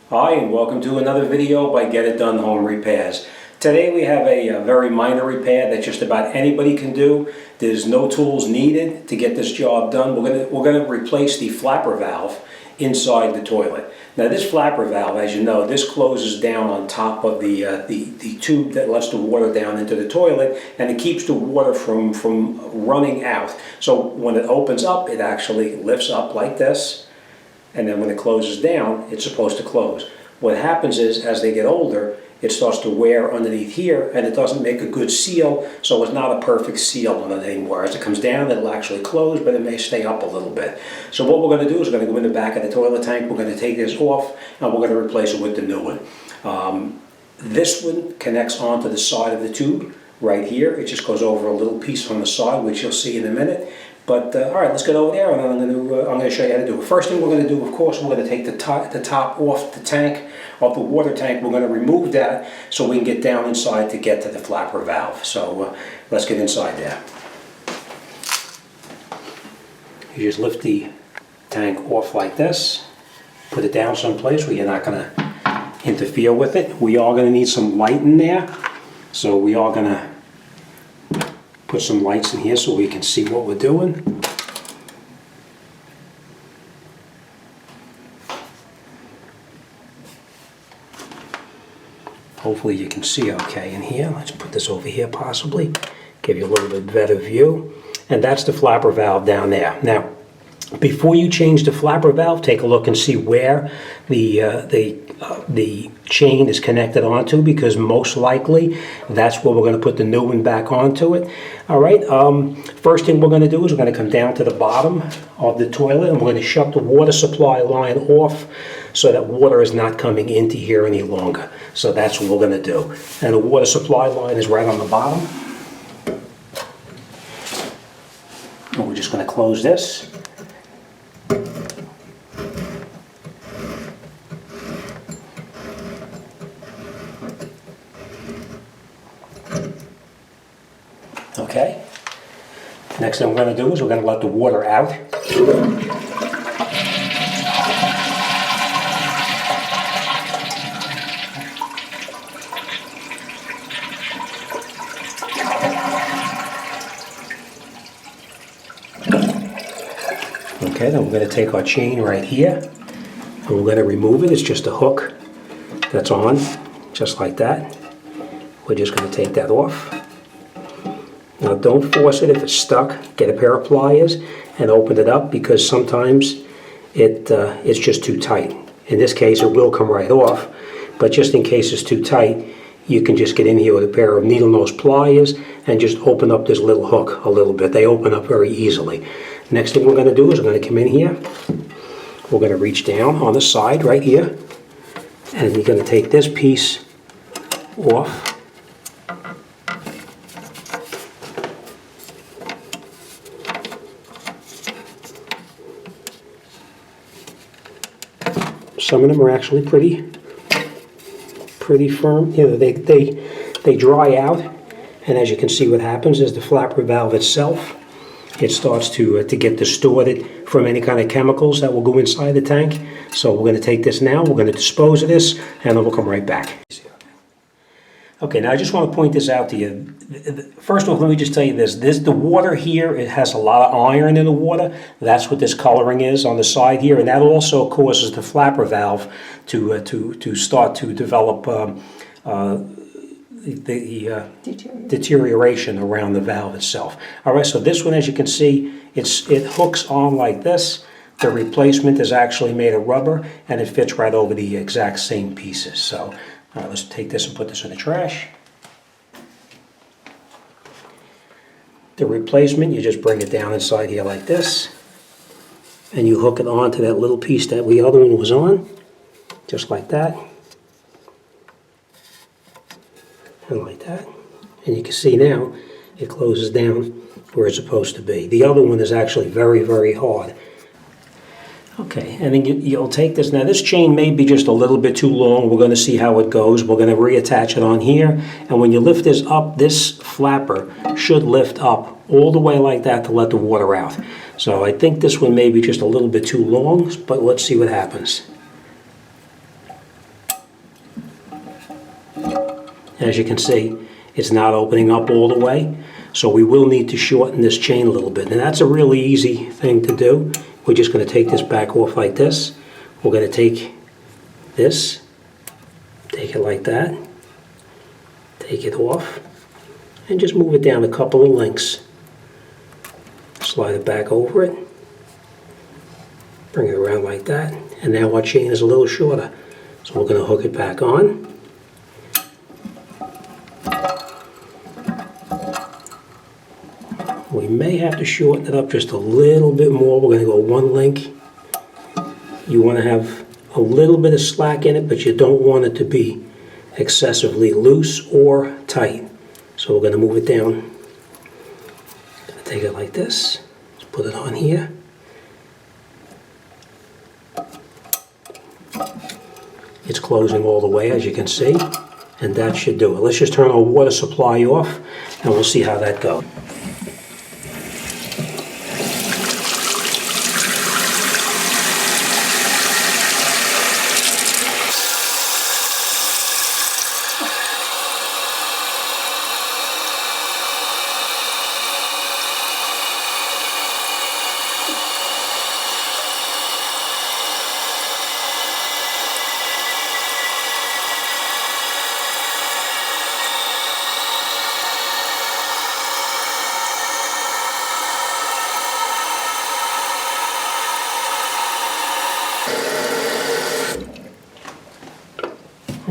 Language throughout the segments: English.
Hi, and welcome to another video by Get It Done Home Repairs. Today we have a very minor repair that just about anybody can do. There's no tools needed to get this job done. We're gonna replace the flapper valve inside the toilet. Now this flapper valve, as you know, this closes down on top of the tube that lets the water down into the toilet, and it keeps the water from running out. So when it opens up, it actually lifts up like this. And then when it closes down, it's supposed to close. What happens is, as they get older, it starts to wear underneath here, and it doesn't make a good seal, so it's not a perfect seal on it anymore. As it comes down, it'll actually close, but it may stay up a little bit. So what we're going to do is we're going to go in the back of the toilet tank, we're going to take this off, and we're going to replace it with the new one. This one connects onto the side of the tube right here. It just goes over a little piece on the side, which you'll see in a minute. But all right, let's get over there, and I'm going to show you how to do it. First thing we're going to do, of course, we're going to take the top off the tank, off the water tank. We're going to remove that so we can get down inside to get to the flapper valve. So let's get inside there. You just lift the tank off like this, put it down someplace where you're not going to interfere with it. We are going to need some light in there, so we are going to put some lights in here so we can see what we're doing. Hopefully you can see okay in here. Let's put this over here possibly, give you a little bit better view. And that's the flapper valve down there. Now, before you change the flapper valve, take a look and see where the chain is connected onto, because most likely that's where we're going to put the new one back onto it. All right, first thing we're going to do is we're going to come down to the bottom of the toilet, and we're going to shut the water supply line off so that water is not coming into here any longer. So that's what we're going to do. And the water supply line is right on the bottom. And we're just going to close this. Okay, next thing we're going to do is we're going to let the water out. Okay, then we're going to take our chain right here, and we're going to remove it. It's just a hook that's on, just like that. We're just going to take that off. Now don't force it if it's stuck. Get a pair of pliers and open it up, because sometimes it's just too tight. In this case it will come right off, but just in case it's too tight, you can just get in here with a pair of needle nose pliers and just open up this little hook a little bit. They open up very easily. Next thing we're going to do is we're going to come in here. We're going to reach down on the side right here, and you're going to take this piece off. Some of them are actually pretty firm. You know, they dry out, and as you can see, what happens is the flapper valve itself, it starts to get distorted from any kind of chemicals that will go inside the tank. So we're going to take this now, we're going to dispose of this, and then we'll come right back. Okay, now I just want to point this out to you. First of all, let me just tell you this. The water here, it has a lot of iron in the water. That's what this coloring is on the side here, and that also causes the flapper valve to start to develop deterioration around the valve itself. All right, so this one, as you can see, it hooks on like this. The replacement is actually made of rubber, and it fits right over the exact same pieces. So, all right, let's take this and put this in the trash. The replacement, you just bring it down inside here like this, and you hook it onto that little piece that the other one was on, just like that, and like that. And you can see now it closes down where it's supposed to be. The other one is actually very, very hard. Okay, and then you'll take this. Now this chain may be just a little bit too long. We're going to see how it goes. We're going to reattach it on here. And when you lift this up, this flapper should lift up all the way like that to let the water out. So I think this one may be just a little bit too long, but let's see what happens. As you can see, it's not opening up all the way. So we will need to shorten this chain a little bit. And that's a really easy thing to do. We're just going to take this back off like this. We're going to take this, take it like that, take it off, and just move it down a couple of links. Slide it back over it, bring it around like that, and now our chain is a little shorter. So we're going to hook it back on. We may have to shorten it up just a little bit more. We're going to go one link. You want to have a little bit of slack in it, but you don't want it to be excessively loose or tight. So we're going to move it down. Take it like this. Let's put it on here. It's closing all the way, as you can see, and that should do it. Let's just turn our water supply off, and we'll see how that goes.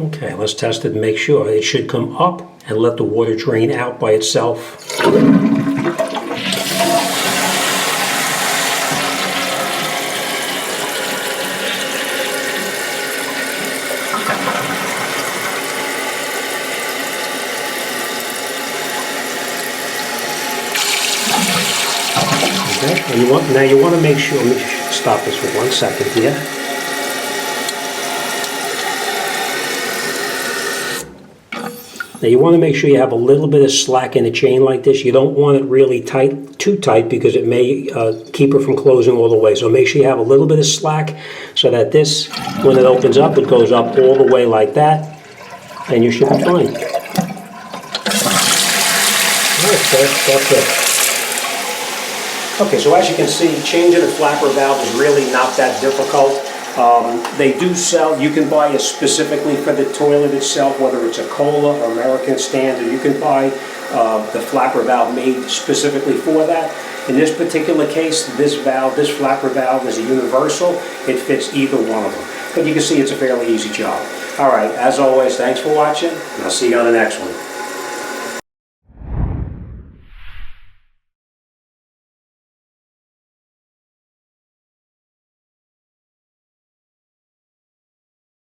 Okay, let's test it and make sure. It should come up and let the water drain out by itself. Okay, and now you want to make sure, let me stop this for 1 second here. Now you want to make sure you have a little bit of slack in the chain like this. You don't want it really tight, too tight, because it may keep it from closing all the way. So make sure you have a little bit of slack so that this, when it opens up, it goes up all the way like that, and you should be fine. That's it. Okay, so as you can see, changing the flapper valve is really not that difficult. They do sell, you can buy it specifically for the toilet itself, whether it's a Kohler or American Standard. You can buy the flapper valve made specifically for that. In this particular case, this flapper valve is a universal. It fits either one of them. But you can see it's a fairly easy job. All right, as always, thanks for watching, and I'll see you on the next one.